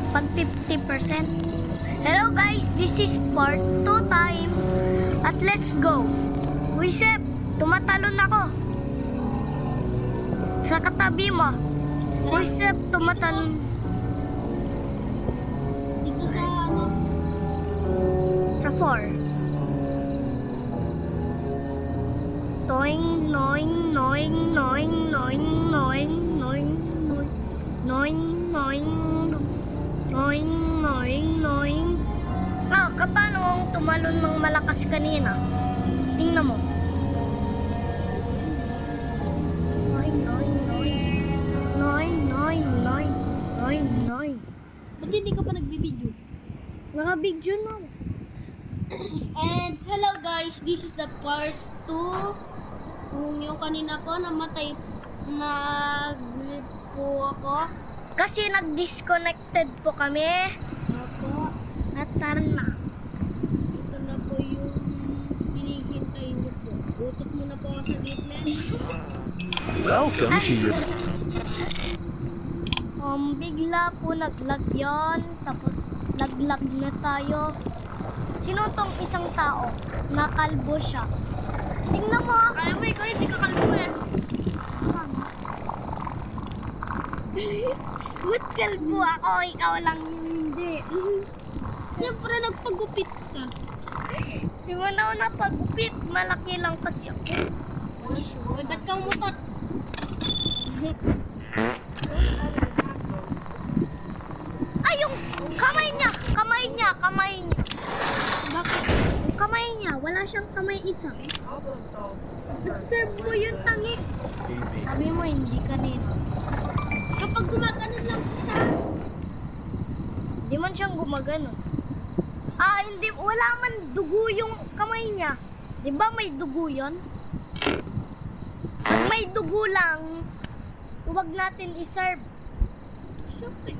pag 50%. Hello guys, this is part 2 time. At let's go. Uy Sep, tumatalon ako. Sa katabi mo. Uy Sep, tumatalon. Dito sa ano? Sa 4. Toing, noing, noing, noing, noing, noing, noing, noing, noing, noing, noing, noing. Ah, kapano ang tumalon ng malakas kanina? Tingnan mo. Noing, noing, noing. Noing, noing, noing, noing, noing. Ba't hindi ka pa nagbibideo? Naka-video na. And hello guys, this is the part 2. Kung yung kanina po namatay, nag-live po ako. Kasi nag-disconnected po kami. Opo. At tara na. Ito na po yung hinihintay niyo po. Utot mo na po ako sa gitna. Welcome to your... Bigla po naglag yun. Tapos laglag na tayo. Sino tong isang tao? Nakalbo siya. Tingnan mo. Kaya mo ikaw, hindi ka kalbo eh. Ba't kalbo ako? Ikaw lang yung hindi. Siyempre nagpagupit ka. Di mo na ako napagupit. Malaki lang kasi ako. Uy, ba't ka umutot? Ay, yung kamay niya. Kamay niya. Kamay niya. Bakit? Yung kamay niya. Wala siyang kamay isa. Serve mo yung tangi. Sabi mo, hindi kanina. Kapag gumaganon lang siya. Di man siyang gumagano. Ah, hindi. Wala man dugo yung kamay niya. Di ba may dugo yun? Pag may dugo lang, huwag natin iserve. Siyempre.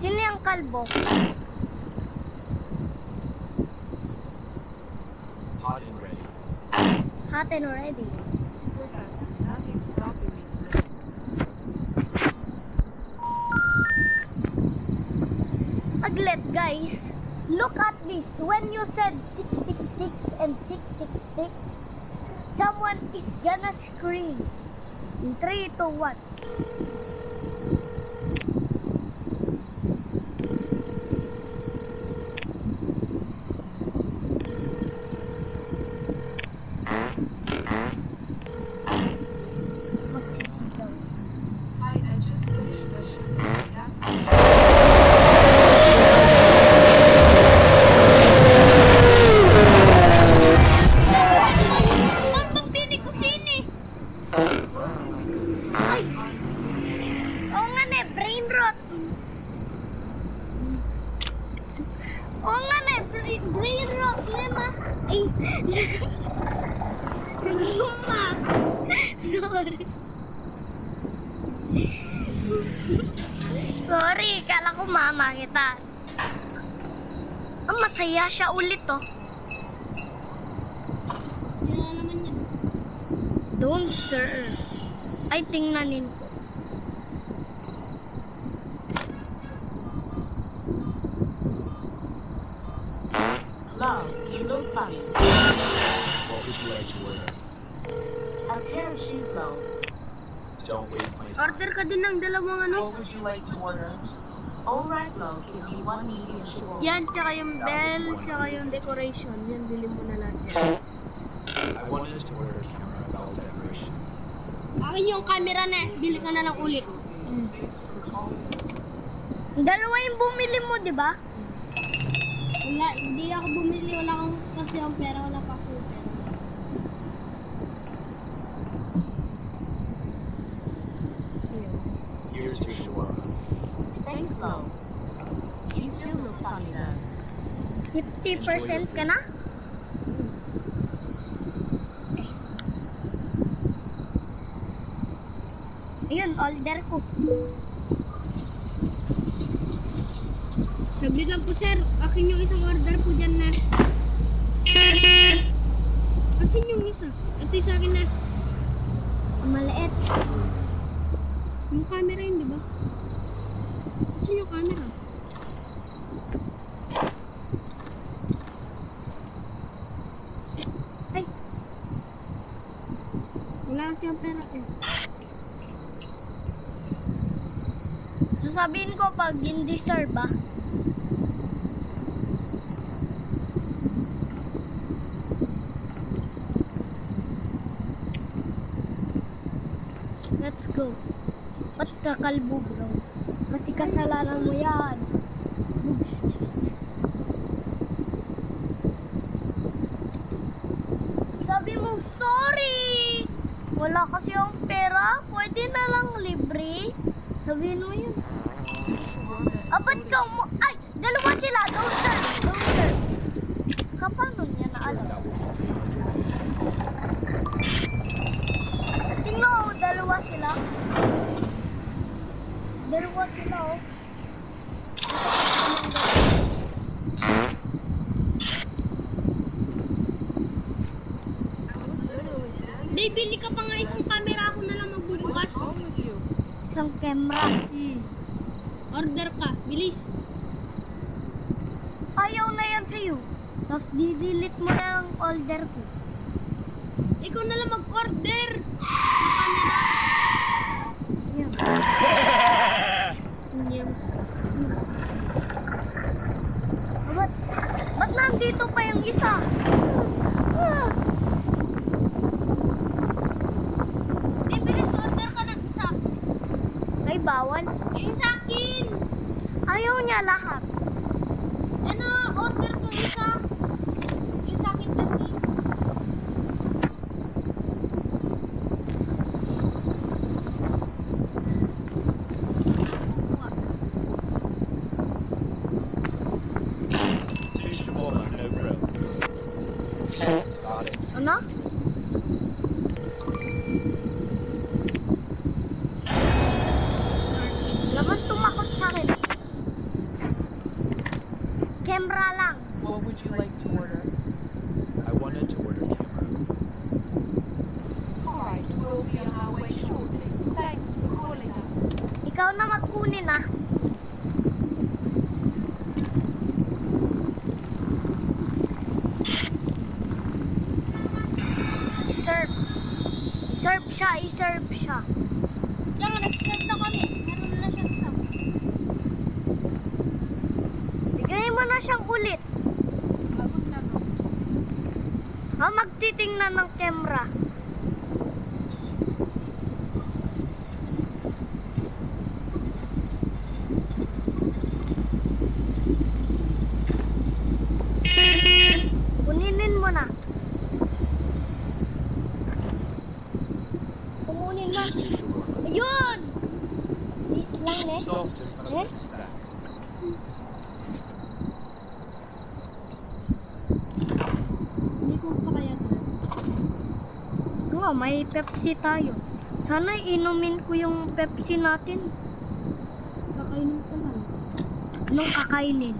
Sino yung kalbo? Hot and ready. Hot and ready. Perfect. Nothing's stopping me today. Aglet, guys. Look at this. When you said 666 and 666, someone is gonna scream. In 3, 2, 1. Magsisigaw. Hi, I just finished my shift at the gas station. Ang papinig ko sini. Ay! Oo nga ne, brain rot. Oo nga ne, brain rot ne ma. Ay! Luma! Sorry. Sorry, kala ko mama kita. Ang masaya siya ulit oh. Yan na naman yan. Don't sir. Ay, tingnanin ko. Love, you look funny. What would you like to order? A pair of shoes, though. Don't waste my time. Order ka din ng dalawang ano. What would you like to order? All right, love. Give me one medium sugar. Yan, tsaka yung bell, tsaka yung decoration. Yan, bili mo na lahat yan. I wanted to order camera bell decorations. Akin yung camera na, bili ka na lang ulit. Dalawa yung bumili mo, di ba? Wala, hindi ako bumili, wala akong kasi ang pera, wala pa ako pera. Here's your shawarma. Thanks, love. You still look funny, though. 50% ka na? Ayun, order ko. Saglit lang po sir, akin yung isang order po dyan na. Asan yung isa? Ito yung sa akin na. Maliit. Yung camera yun, di ba? Asan yung camera? Ay, Wala kasi ang pera eh. sasabihin ko pag hindi sir ba? Let's go. Ba't kakalbo bro? Kasi kasalanan mo yan. Bugs. Sabi mo, sorry! Wala kasi ang pera. Pwede na lang libre. Sabihin mo yun. Ba't ka mo? Ay! Dalawa sila! Don't sir! Don't sir! Kapano niya na alam? Tingnan mo, dalawa sila. Dalawa sila oh. Day, bili ka pa nga isang camera. Ako na lang magbubukas. What's wrong with you? Isang camera. Order ka. Bilis. Ayaw na yan sa'yo. Tapos di-delete mo na ang order ko. Ikaw na lang mag-order. Ng camera. Yan. Yes. Ba't nandito pa yung isa? Day, bilis order ka ng isa. Ay, bawal. Yung sa akin. Ayaw niya lahat. Ano, order ko isa. Yung sa akin kasi. Ano? Laban tumakot sa akin. Camera lang. What would you like to order? I wanted to order camera. Alright, we'll be on our way shortly. Thanks for calling us. Ikaw na magkunin ah. I-serve. I-serve siya, i-serve siya. Kaya nga, nag-serve na kami. Meron na siyang isa. Bigay mo na siyang ulit. Babag na ba? Magtitingnan ng camera. Kuninin mo na. Kumunin mo. Ayun! Please lang eh. Eh? Hindi ko pa kaya to. May Pepsi tayo. Sana inumin ko yung Pepsi natin. Kakainin ko lang. Anong kakainin?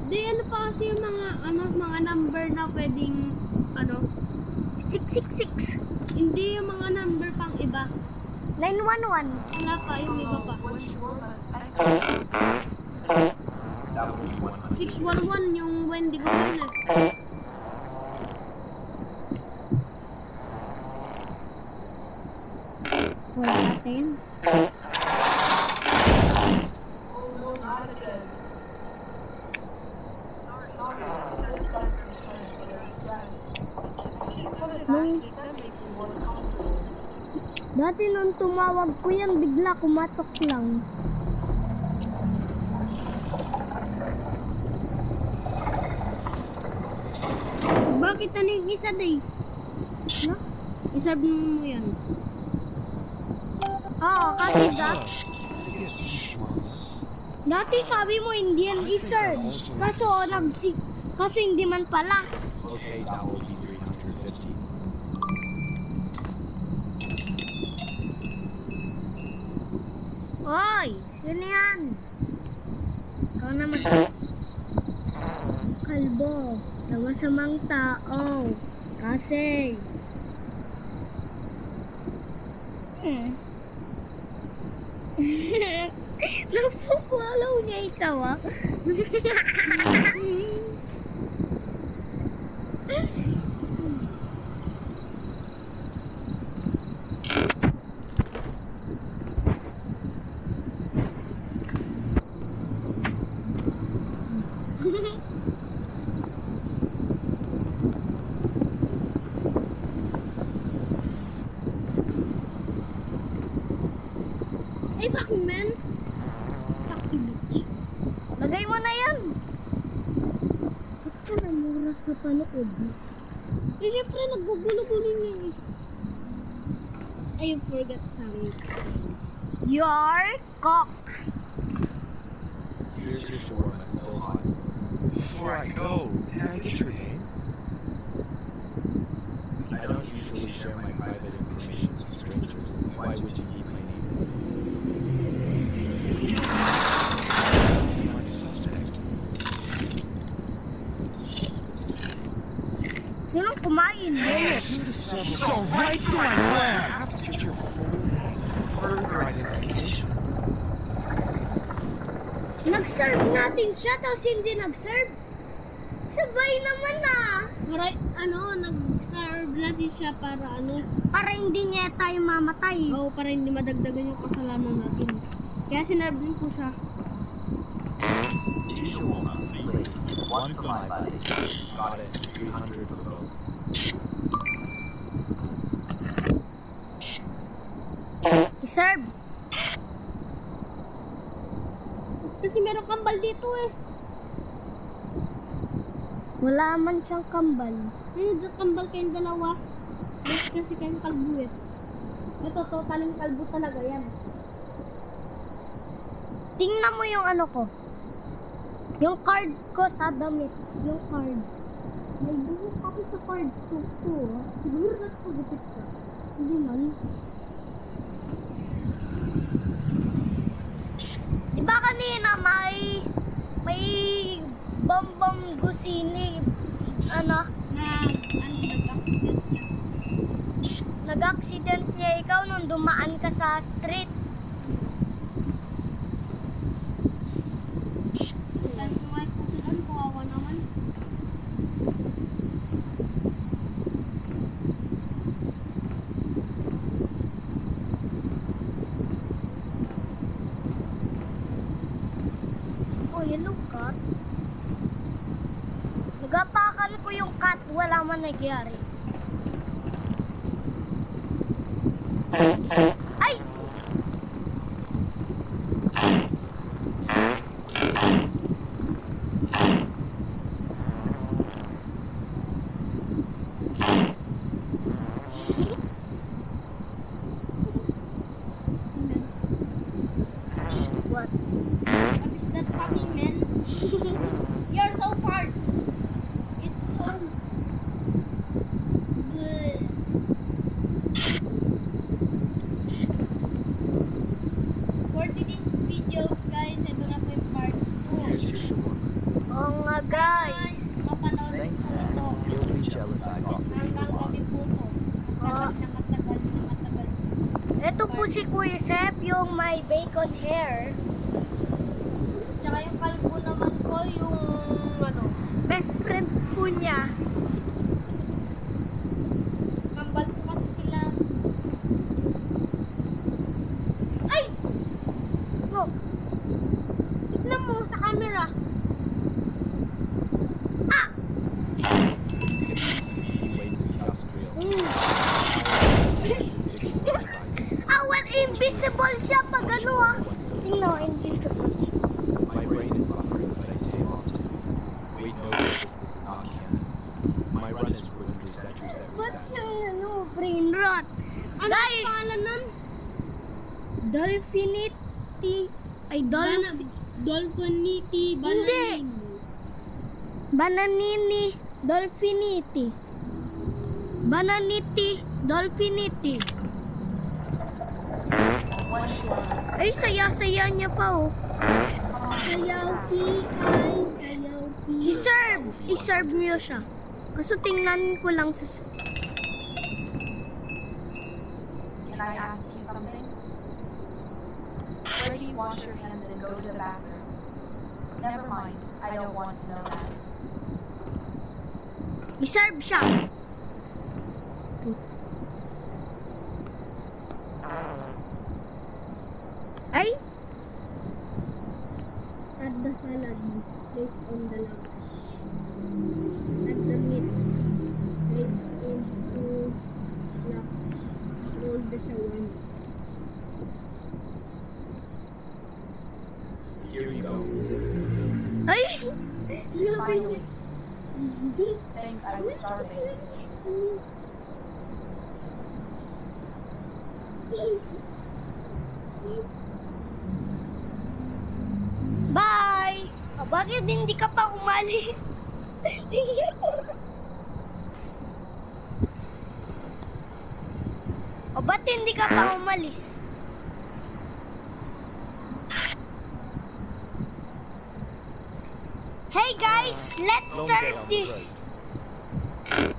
Di, ano pa kasi yung mga number na pwedeng, 666. hindi yung mga number pang iba. 911. Wala pa, yung iba pa. What's your extra? That would be 100. 611 yung Wendigo yun eh. Wala natin. Oh no, not again. Sorry, this lesson turns very stressed. Put it back, that makes you more comfortable. Dati nung tumawag ko yan, bigla kumatok lang. Bakit ano yung isa day? No? Isab mo yan. Oo, kasi dati sabi mo hindi yan i-search. Kaso hindi man pala. Okay, that will be 350. Oy, sino yan? Ikaw na mag... kalbo na masamang tao. Kasi... Napapalaw niya ikaw, ah. Ay, fucking man! Fuck you, bitch. Lagay mo na yan. Ba't ka namura sa panood mo? Eh, syempre, naggugulo-gulo niya eh. I forgot something. Your cock. Here's your shawarma, still hot. Before I go, can I get your name? I don't usually share my private information with strangers. Why would you need my name? My suspect. Sinong kumain? So right to my plan. I have to get your full name for further identification. Nag-serve natin siya, tapos hindi nag-serve. Sabay naman ah. Para, nag-serve natin siya para Para hindi niya tayo mamatay. Oo, para hindi madagdagan yung kasalanan natin. Kaya sinerve din po siya. Two shawarma, please. One for my buddy. Got it. 300 for both. I-serve. Kasi meron kambal dito eh. Wala man siyang kambal. May kambal kayong dalawa. Mas kasi kayong kalbo eh. Ito, totaling kalbo talaga yan. Tingnan mo yung ano ko. Yung card ko sa damit. Yung card. May buhok ako sa card 2 ko. Siguro nagpagupit ka. Hindi man. Diba kanina may bambang gusini Nag-accident niya. nag-accident niya ikaw nung dumaan ka sa street. Dahil ko nga po sila, kawawa naman. Oh, yellow cat. Nagapakan ko yung cat, wala man nagyari. Ay! What? What is that fucking man? You're so far. It's so... Bleh. For today's videos guys, ito na po yung part Here's 2. your shawarma. Oo nga guys. Mapanood Thanks, po ito. You'll be jealous I got the Hanggang video gabi on. po ito. Matagal na matagal. Ito po si Kuya Sep, yung may bacon hair. Tsaka yung kalbo naman po yung Best friend po niya. kambal po kasi sila. Ay! Oh, Tignan mo sa camera. ah! Way industrial. Ah, well, invisible siya pag ano ah. Tingnan mo, invisible siya. My brain is buffering, but I stay locked. Wait, no, this is not canon. My run is ruined. Reset, reset, Ba't reset. siyang brain rot? Ano ang Guys, pangalan nun? Dolphinity. Ay, Dolphinity Hindi. Bananini. Dolphinity. Bananiti. Dolphinity. Ay, saya-saya niya pa oh. Sayawki ay sayawki. I-serve. I-serve niyo siya. Kaso tingnan ko lang sa... Can I ask you something? Where do you wash your hands and go to the bathroom? Never mind. I don't want to know that. I-serve siya. Ay! Add the salad placed on the lavash. Add the meat placed into lavash. Roll the shawarma. Here you go. Ay! Finally. Thanks, I was starving. Bye! Bakit hindi ka pa umalis? Ba't hindi ka pa umalis? Hey guys, let's Long serve day on the this. road.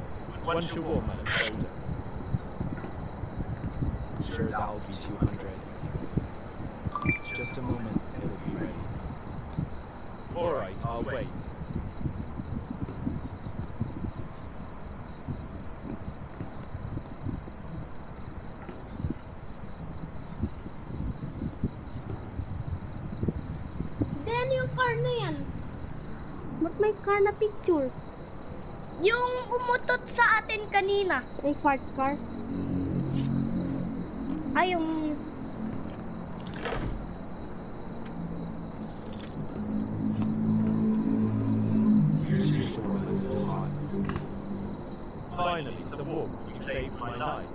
One shawarma and soda. Sure, that'll be 200. Just a moment, it'll be ready. Alright, I'll wait. Then yung car na yan. Ba't may car na picture? Yung umutot sa atin kanina. May fart car. Ay, yung... Here's your shawarma, still hot. Finally, some warmth. You saved my night.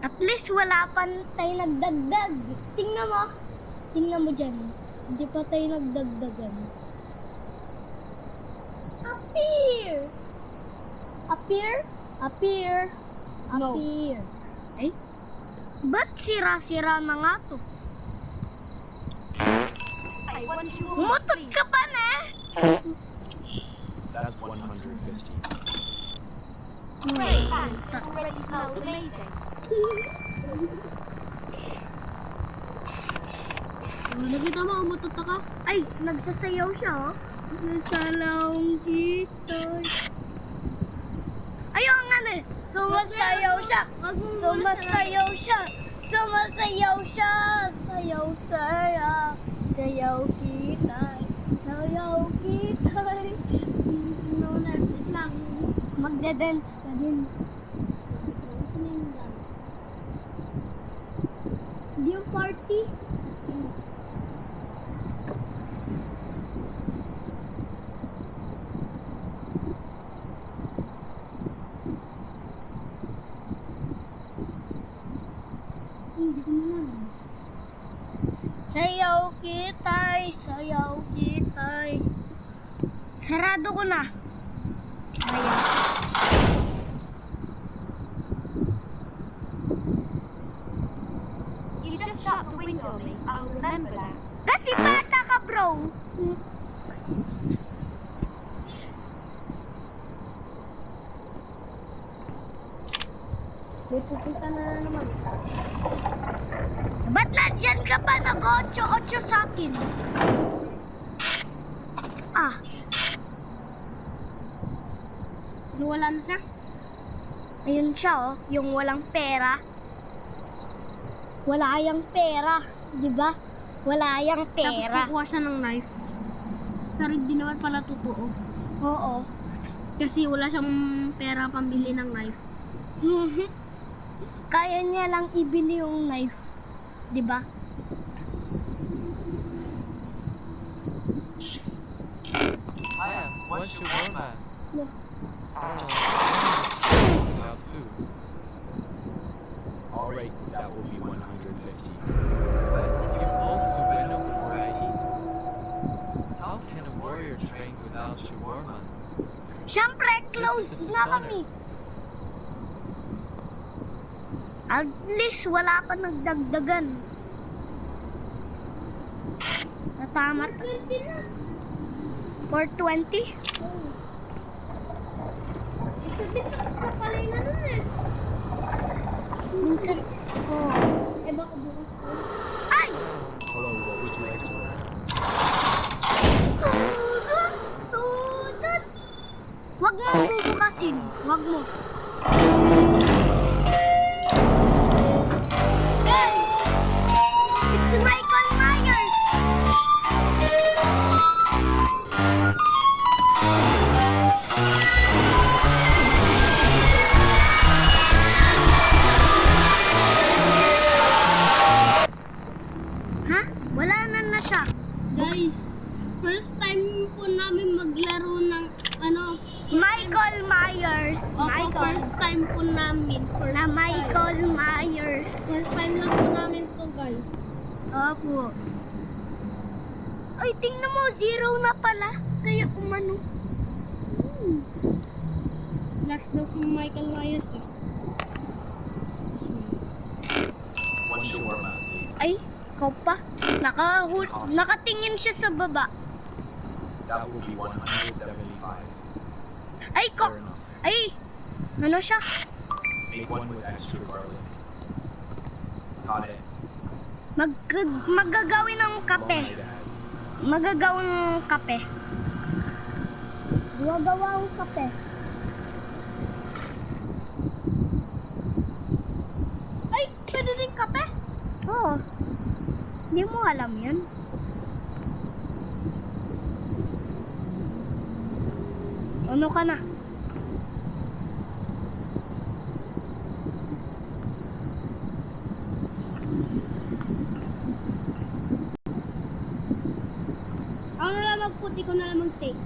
At least wala pa tayo nagdagdag. Tingnan mo. Tingnan mo dyan. Hindi pa tayo nagdagdagan. Appear! Appear? Appear? No. Appear. Ay? Ba't sira-sira na nga to? I want you Umutot ka pa na? That's 150. Great, thanks. It already smells amazing. Nakita mo, umutot ka? Ay, nagsasayaw siya, oh. Nasalawang dito. Ayaw nga na. Sumasayaw siya. Sumasayaw siya. Sumasayaw siya. Sayaw, sayaw. Sayaw kita. Sayaw kita. No, wait lang. Magda-dance ka din. Sino yung dance? Hindi yung party. Hindi ko naman. Sayaw kita'y, sayaw kita'y. Sarado ko na. You just shut the window on me. I'll remember that. Kasi bata ka, bro. May pupunta na naman. Ba't nandyan ka pa? Nag-8-8 sa akin. Ah, Nawala na siya? ayun siya, oh. Yung walang pera. Wala yang pera. Di ba? Wala yang Tapos pera. kukuha siya ng knife. Pero hindi naman pala totoo. Oo. Kasi wala siyang pera pambili ng knife. Kaya niya lang ibili yung knife. Di ba? Hiya, one shawarma. No. About food. Alright, that will be 150. But get close to window before I eat. How can a warrior train without shawarma? Siyempre, close This is a na dishonor. kami. At least wala pa nagdagdagan. Natama. 20 na. 420? Oo. Sabihin tapos na pala yung ano na eh. Minsan. Oh. Eh baka bukas ko. Ay! Hello, what would you like to order? Tudot! Tudot! Huwag mo bubukasin. Huwag mo. Guys! It's Michael Myers! Ha? Wala na siya. Guys, first time po namin maglaro ng ano. Michael Myers. Opo, first time po namin. First Na time. Michael Myers. First time lang po namin to guys. Opo. Ay, tingnan mo, 0 na pala. Kaya umano. Last daw si Michael Myers ah. One shawarma, please. Ay, ikaw pa. Nakatingin siya sa baba. That will be 175. Ay, Fair enough. Ay, ano siya? Make one with extra garlic. Got it. Magagawin ng Long kape. night ahead. Magagawin ng kape. Gagawa ang kape. Ay, pwede din kape? Oo. Hindi mo alam yan. Ano ka na? Ako na lang magputi ko na lang mag-take.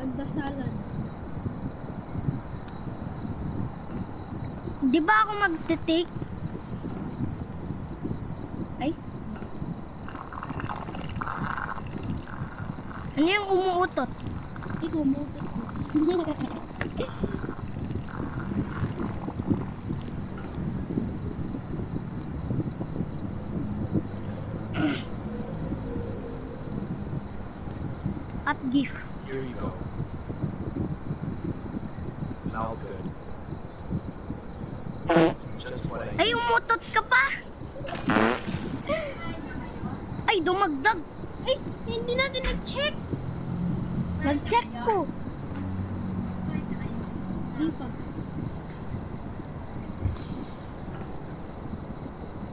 Agdasalan. Di ba ako magte-take? Ay. Ano yung umuutot? Ikaw mo. At gift. Here you go. Smells good. It's just what I Ay, umutot ka pa! Ay, dumagdag! Ay, hindi natin nag-check. Nag-check ko. Ano pa?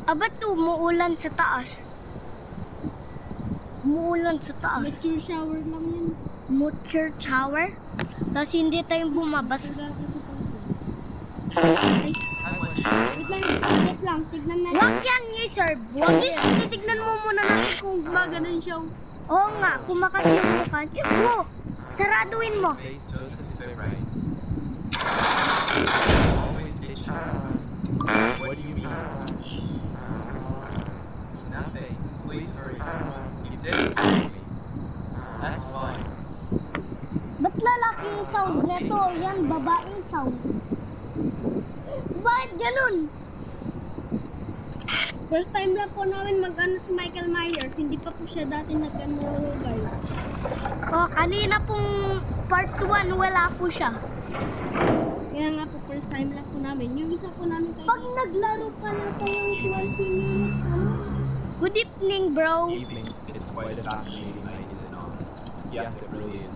Abat umuulan sa taas. Umuulan sa taas. Mature shower lang yan. Mature tower. Tapos hindi tayo bumabas. Taga ka sa pangko. Ay, Wait lang, tignan natin. huwag yan i-serve. Huwag titignan mo muna natin kung gumaganon siya. Oo nga, kumakatimukan. Wow! Saraduin mo. Space Joseph to fit right. Always itchy. What do you mean? Nothing. Please hurry. You didn't see me. That's fine. Ba't lalaking sound neto? Yan, babaeng sound. Bakit ganun? First time lang po namin mag-ano si Michael Myers. Hindi pa po siya dati nag-ano guys. Oh, kanina pong part 1, wala po siya. Kaya nga po, first time lang po namin. Yung isa po namin kayo. Pag naglaro pa na tayong 20 minutes, ano? Good evening, bro. Evening. It's quite a fascinating night, is it not? Yes, it really is.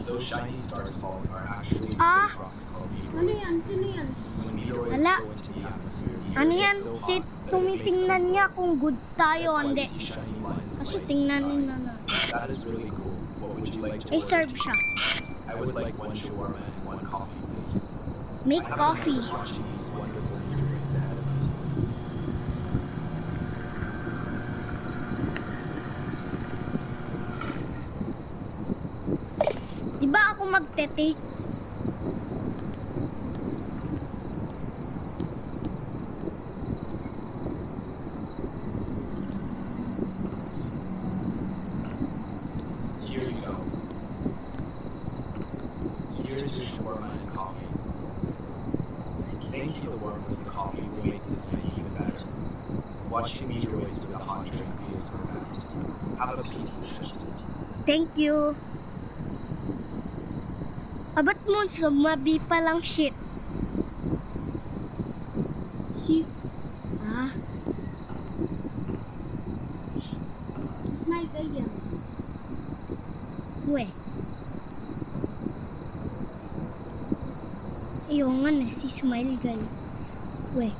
Those shiny stars falling are actually Ah. space rocks called Ano meteoroids. yan? Sino yan? When meteoroids Wala. go into the atmosphere, the Ano Earth yan? is so hot that it makes Tumitingnan them niya glow. kung good tayo, That's why hindi. we see shiny lines of Kasi light in the tingnan sky. nila na. That is really cool. What would you like to Ay, order? serve siya. I would like one shawarma and one coffee, please. Make I have coffee. been watching these wonderful meteoroids ahead of us. Di ba ako magte-take? Here you go. Here's your shawarma and coffee. think the warmth of the coffee will make this night even better. Watching meteoroids with a hot drink feels perfect. Have a peaceful shift. Thank you. Abat mo sumabi pa lang shit. Shift. Ah, Smile kayo. we. Ayaw nga na si Smile guy. We.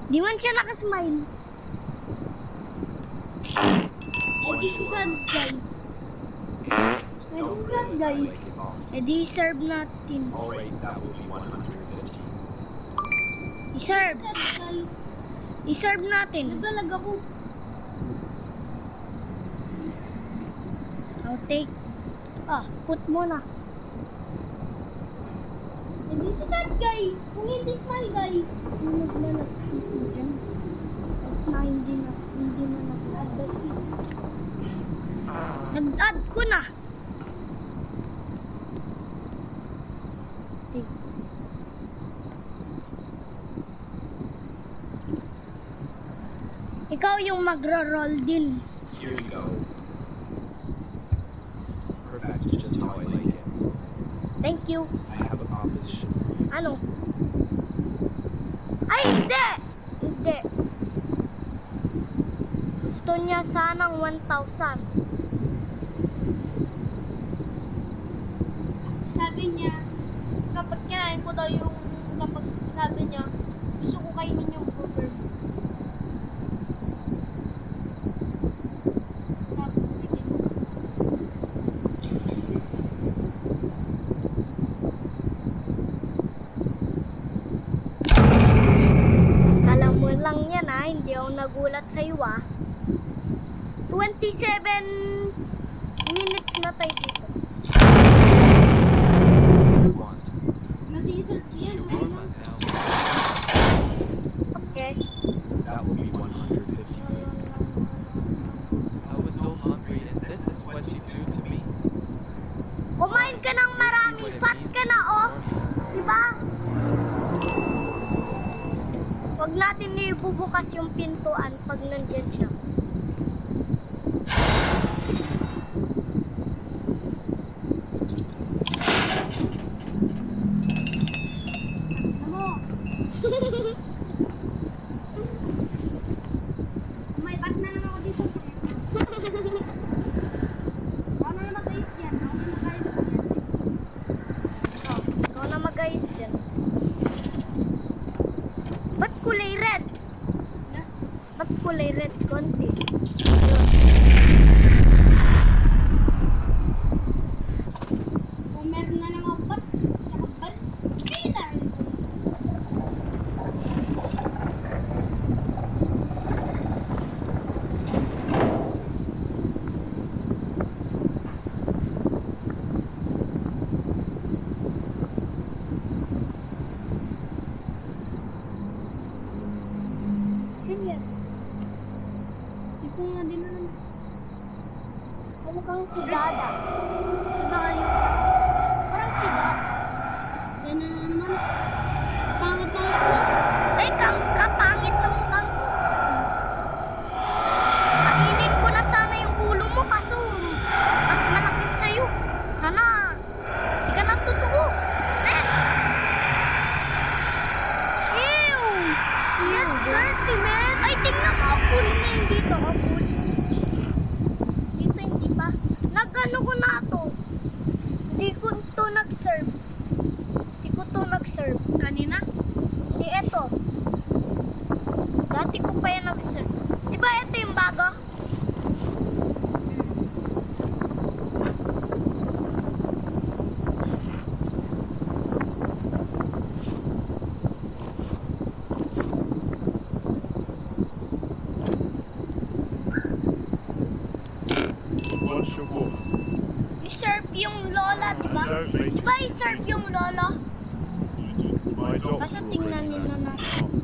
Di man siya nakasmile. Eh, di si sad guy. Eh, di si sad guy. Like it's all. Eh di serve natin. Alright, that will be 150. I-serve. Sad guy. I-serve natin. Nagalag ako. I'll take. Ah, put mo na. Eh, di si sad guy. Kung hindi smile guy. Ano naglalak mo dyan? Tapos na hindi na Add the cheese. nag-add ko na. Take. Ikaw yung magro-roll din. Here we go. Perfect, just how I like it. Thank you. I have a proposition for you. Ano? Ay, hindi! Hindi. Gusto niya sanang 1,000. Sabi niya, kapag kinain ko daw yung, kapag sabi niya, gusto ko kainin yung burger. Tapos, naging, Kala mo lang yan hindi ako nagulat sa'yo 27 minutes na tayo dito. You want nag-dessert yan. shawarma now? Okay. That will be 150, please. I was so hungry, and this is what you do to me. Kumain ka ng marami. Fat ka na, oh. Diba? Huwag natin ibubukas yung pintuan pag nandyan siya. Amo! May bat na naman ako dito. Ako na mag-ayos dyan. Ako na mag-ayos dyan. Oh, ikaw na mag-ayos dyan. Ba't kulay red? Na? Ba't kulay red konti? Kung meron na lang ako bat, tsaka bat, pilar! Sino yan? Hindi ko nga din alam. Kamukhang si Dada. Diba kayo? Parang si Dada. Yan na naman. Pangat-pangat na. Ay, kapangit ng mukhang mo. Kainin ko na sana yung ulo mo kaso mas malapit sa'yo. Sana, di ka natutuo. Ew! That's dirty, man. Ay, tingnan mo. Full na yung dito. Full. Dito hindi pa. Nag-ano ko na to. Hindi ko to nag-serve. Hindi ko to nag-serve. Kanina? Di eto. Dati ko pa yan nag-serve. Di ba ito yung bago? What's your book? I-serve yung lola, di ba? Don't make Di ba i-serve yung lola? my dog. Kaso tingnan nila na.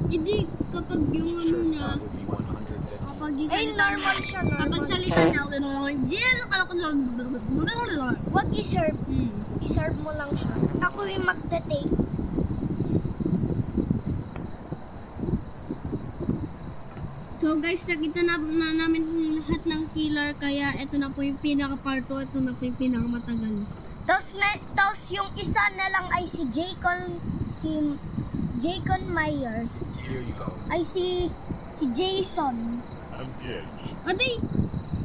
Hindi, kapag yung ano Sure, niya, that will be 150. kapag yung Ay, salita, normal siya, normal. kapag salita niya, Wag i-serve. Hmm. I-serve mo lang siya. Ako yung magte-take. So guys, nakita na namin lahat ng killer, kaya ito na po yung pinaka-part 2, ito na po yung pinaka-matagal. Tapos yung isa na lang ay si Jaycon Myers. Here you go. Ay si Jason. I'm dead. Ate,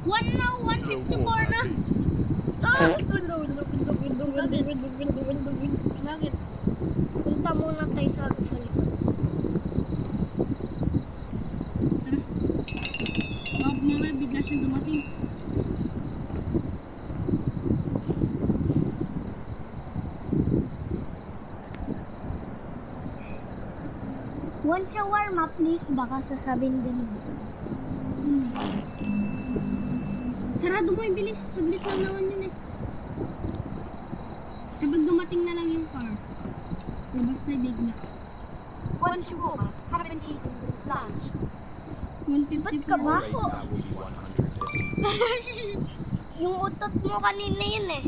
1 na, 154 na. Bakit? Punta muna tayo sa likod. Mamaya bigla siyang dumating. One shawarma please, baka sasabihin ganun. Sarado mo yung bilis. Saglit lang naman yun eh. Kapag dumating na lang yung car, labas na bigla. One shawarma. Haven't eaten since lunch. 154. Ba't ka ba? Alright, that will be 150. Yung utot mo kanina yun eh.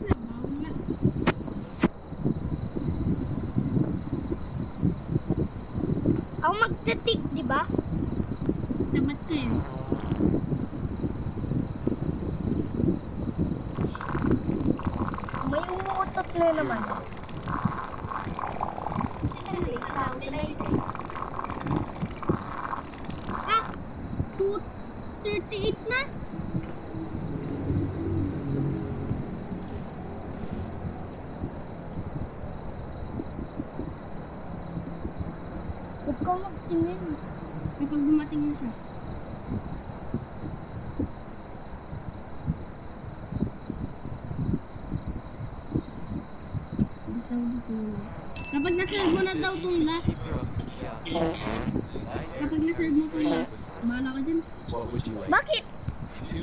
Nabaw na. Ako magtitik, di ba? Tabat ka eh. May umuutot na naman. Chili smells amazing. Ah! 2:38 na? Huwag ka magtingin. Kapag dumating na siya. Basta dito na. Kapag na-serve mo na daw itong last, Keeper of the kiosk. kapag na-serve mo itong last, bahala ka dyan. What would you like? Bakit? 2